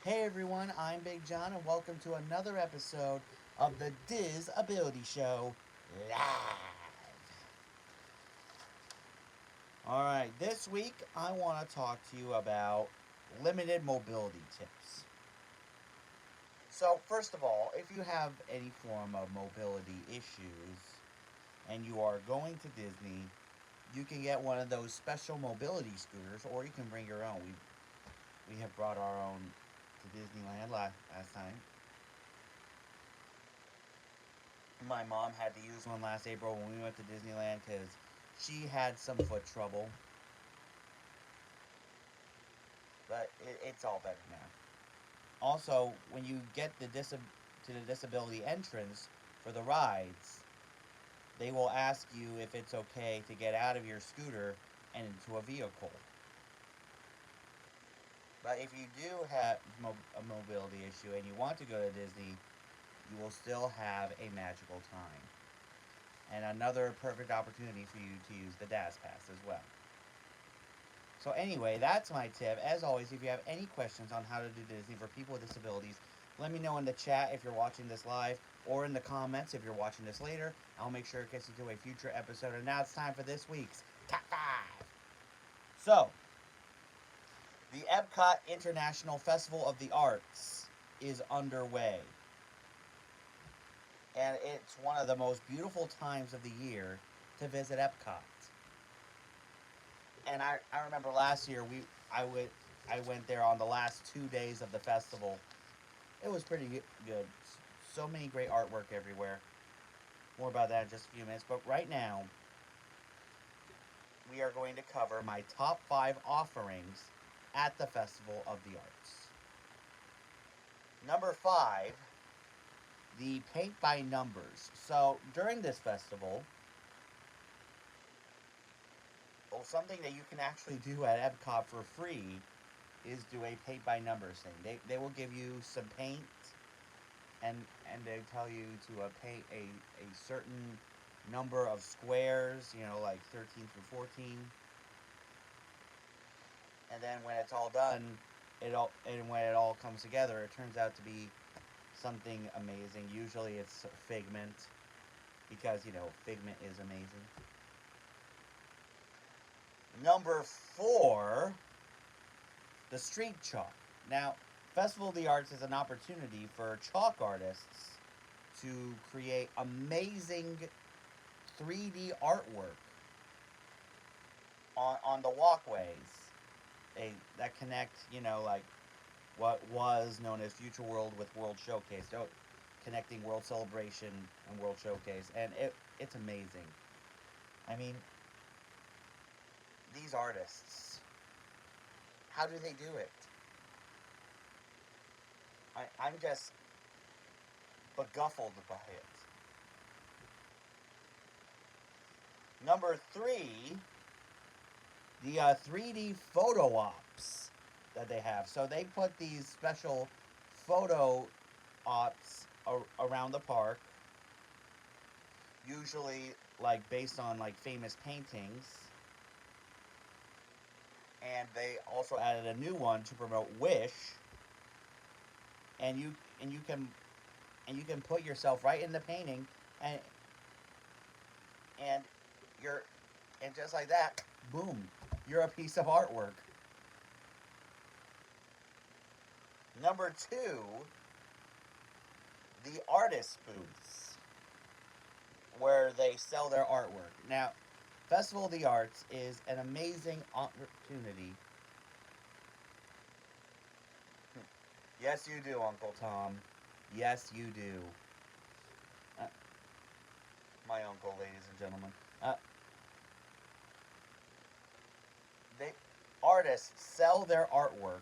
Hey everyone, I'm Big John, and welcome to another episode of the DIS Ability Show live. Alright, this week I want to talk to you about limited mobility tips. So, first of all, if you have any form of mobility issues and you are going to Disney, you can get one of those special mobility scooters, or you can bring your own. We have brought our own to Disneyland last time. My mom had to use one last April when we went to Disneyland because she had some foot trouble, but it's all better now. Also, when you get to the disability entrance for the rides, they will ask you if it's okay to get out of your scooter and into a vehicle. But if you do have a mobility issue and you want to go to Disney, you will still have a magical time. And another perfect opportunity for you to use the DAS Pass as well. So anyway, that's my tip. As always, if you have any questions on how to do Disney for people with disabilities, let me know in the chat if you're watching this live, or in the comments if you're watching this later. I'll make sure it gets into a future episode. And now it's time for this week's Top 5. So, the Epcot International Festival of the Arts is underway. And it's one of the most beautiful times of the year to visit Epcot. And I remember last year I went there on the last 2 days of the festival. It was pretty good. So many great artwork everywhere. More about that in just a few minutes. But right now, we are going to cover my top 5 offerings at the Festival of the Arts. Number 5, the paint by numbers. So during this festival, well, something that you can actually do at Epcot for free is do a paint by numbers thing. They will give you some paint, and they tell you to paint a certain number of squares, like 13 through 14. And then when it's all done, when it all comes together, it turns out to be something amazing. Usually it's Figment, because Figment is amazing. Number 4, the street chalk. Now, Festival of the Arts is an opportunity for chalk artists to create amazing 3D artwork on the walkways that connect, like what was known as Future World with World Showcase, so connecting World Celebration and World Showcase, and it's amazing. I mean, these artists, how do they do it? I'm just beguffled by it. Number 3, the 3D photo ops that they have. So they put these special photo ops around the park, usually like based on like famous paintings. And they also added a new one to promote Wish, and you can put yourself right in the painting, and and you're and just like that, boom, you're a piece of artwork. Number 2, the artist booths, where they sell their artwork. Now, Festival of the Arts is an amazing opportunity. Yes, you do, Uncle Tom. Yes, you do. Uh, my uncle, ladies and gentlemen. They Artists sell their artwork.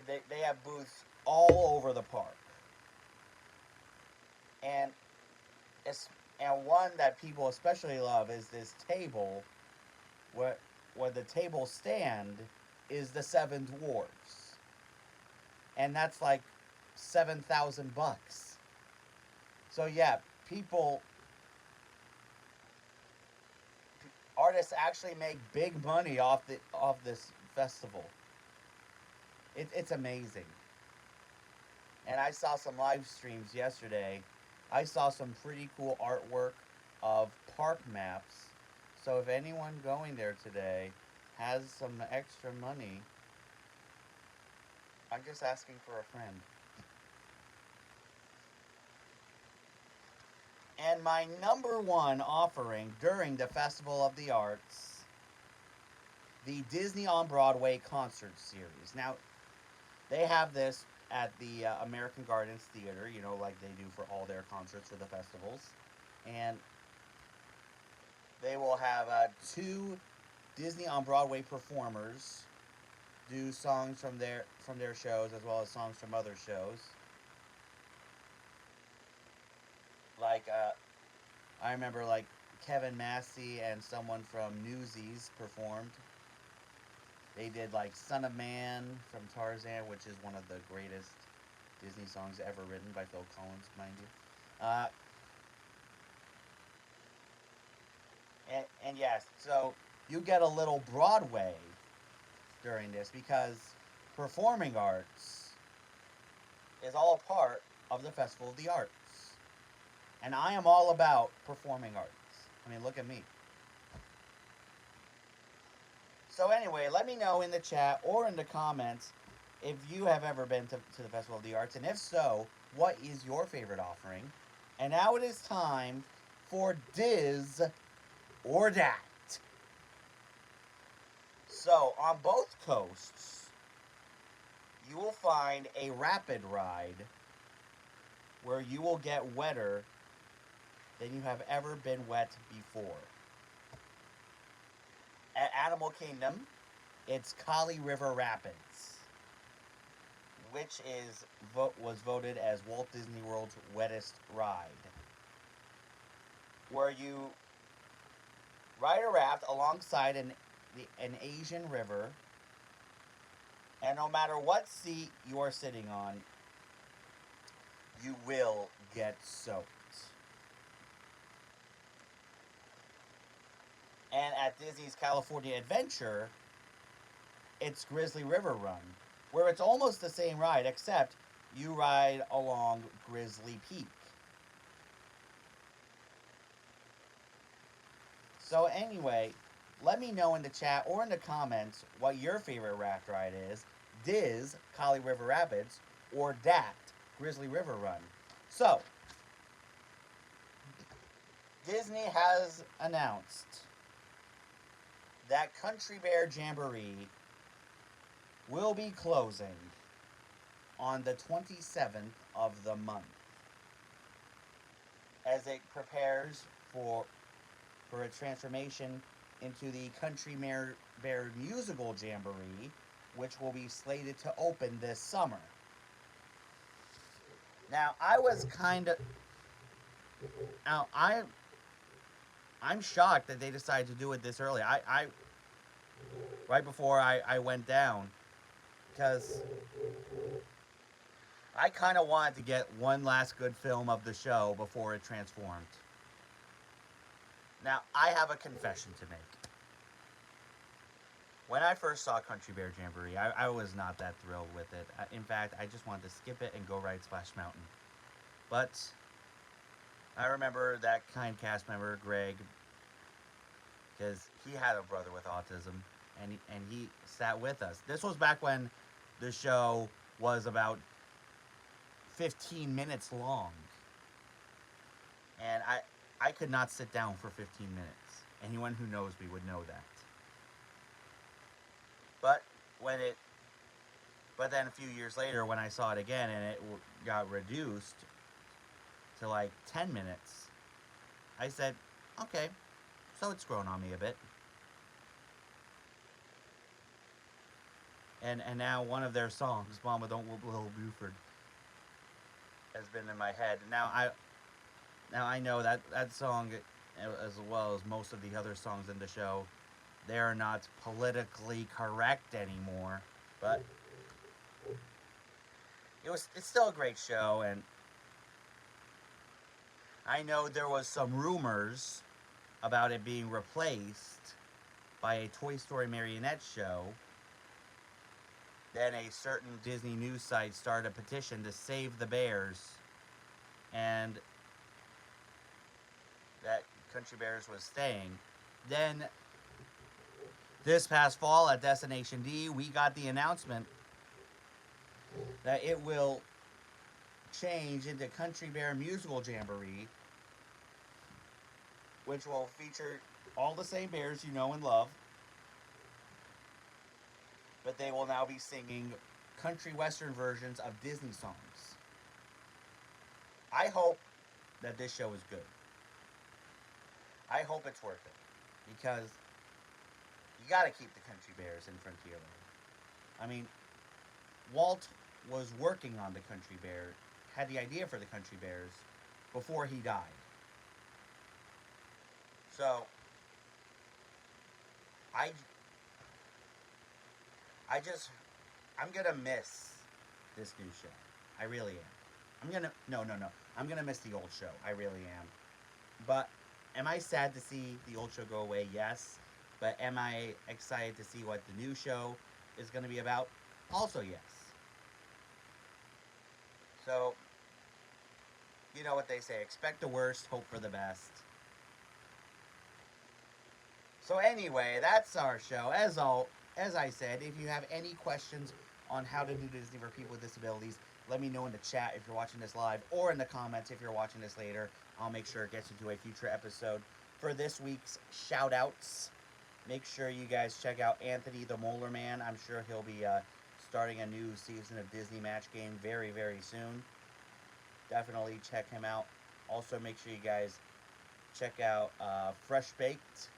They have booths all over the park, and it's and one that people especially love is this table, where the table stand is the Seven Dwarfs, and that's like $7,000. So yeah, people artists actually make big money off this festival. It's amazing. And I saw some live streams yesterday. I saw some pretty cool artwork of park maps. So if anyone going there today has some extra money, I'm just asking for a friend. And my number one offering during the Festival of the Arts, the Disney on Broadway concert series. Now, they have this at the American Gardens Theater, you know, like they do for all their concerts for the festivals. And they will have two Disney on Broadway performers do songs from their shows as well as songs from other shows. Like I remember like Kevin Massey and someone from Newsies performed. They did like Son of Man from Tarzan, which is one of the greatest Disney songs ever written by Phil Collins, mind you. And yes, so you get a little Broadway during this because performing arts is all a part of the Festival of the Arts. And I am all about performing arts. I mean, look at me. So anyway, let me know in the chat or in the comments if you have ever been to the Festival of the Arts, and if so, what is your favorite offering? And now it is time for DIS or DAT. So on both coasts, you will find a rapid ride where you will get wetter than you have ever been wet before. At Animal Kingdom, it's Kali River Rapids, which was voted as Walt Disney World's wettest ride, where you ride a raft alongside an Asian river, and no matter what seat you are sitting on, you will get soaked. And at Disney's California Adventure, it's Grizzly River Run, where it's almost the same ride, except you ride along Grizzly Peak. So anyway, let me know in the chat or in the comments what your favorite raft ride is. DIS, Kali River Rapids, or DAT, Grizzly River Run. So, Disney has announced that Country Bear Jamboree will be closing on the 27th of the month as it prepares for its transformation into the Country Bear Musical Jamboree, which will be slated to open this summer. Now, I'm shocked that they decided to do it this early. I right before I went down, because I kind of wanted to get one last good film of the show before it transformed. Now, I have a confession to make. When I first saw Country Bear Jamboree, I was not that thrilled with it. In fact, I just wanted to skip it and go ride Splash Mountain. But I remember that kind cast member, Greg, because he had a brother with autism, and he sat with us. This was back when the show was about 15 minutes long. And I could not sit down for 15 minutes. Anyone who knows me would know that. But then a few years later, when I saw it again and it got reduced to like 10 minutes, I said, okay, so it's grown on me a bit. And now one of their songs, Mama Don't Whoop Little Buford, has been in my head. Now I know that song, as well as most of the other songs in the show, they are not politically correct anymore, but it's still a great show. And I know there was some rumors about it being replaced by a Toy Story marionette show then a certain Disney news site started a petition to save the bears, and that Country Bears was staying. Then this past fall at Destination D, we got the announcement that it will change into Country Bear Musical Jamboree, which will feature all the same bears you know and love, but they will now be singing country western versions of Disney songs. I hope that this show is good. I hope it's worth it, because you got to keep the Country Bears in Frontierland. I mean, Walt was working on the Country Bear, had the idea for the Country Bears before he died. So, I'm gonna miss this new show. I really am. I'm gonna miss the old show. I really am. But am I sad to see the old show go away? Yes. But am I excited to see what the new show is going to be about? Also, yes. So, you know what they say, expect the worst, hope for the best. So anyway, that's our show. As I said, if you have any questions on how to do Disney for people with disabilities, let me know in the chat if you're watching this live, or in the comments if you're watching this later. I'll make sure it gets into a future episode. For this week's shout-outs, make sure you guys check out Anthony the Molar Man. I'm sure he'll be starting a new season of Disney Match Game very, very soon. Definitely check him out. Also, make sure you guys check out Fresh Baked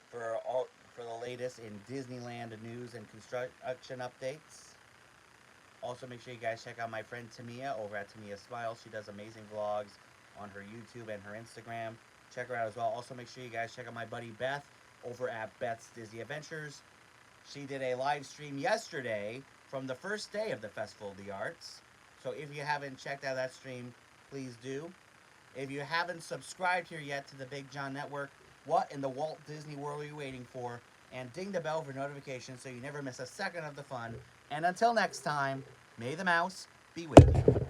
for the latest in Disneyland news and construction updates. Also, make sure you guys check out my friend Tamia over at Tamia Smiles. She does amazing vlogs on her YouTube and her Instagram. Check her out as well. Also, make sure you guys check out my buddy Beth over at Beth's Disney Adventures. She did a live stream yesterday from the first day of the Festival of the Arts. So if you haven't checked out that stream, please do. If you haven't subscribed here yet to the Big John Network, what in the Walt Disney World are you waiting for? And ding the bell for notifications so you never miss a second of the fun. And until next time, may the mouse be with you.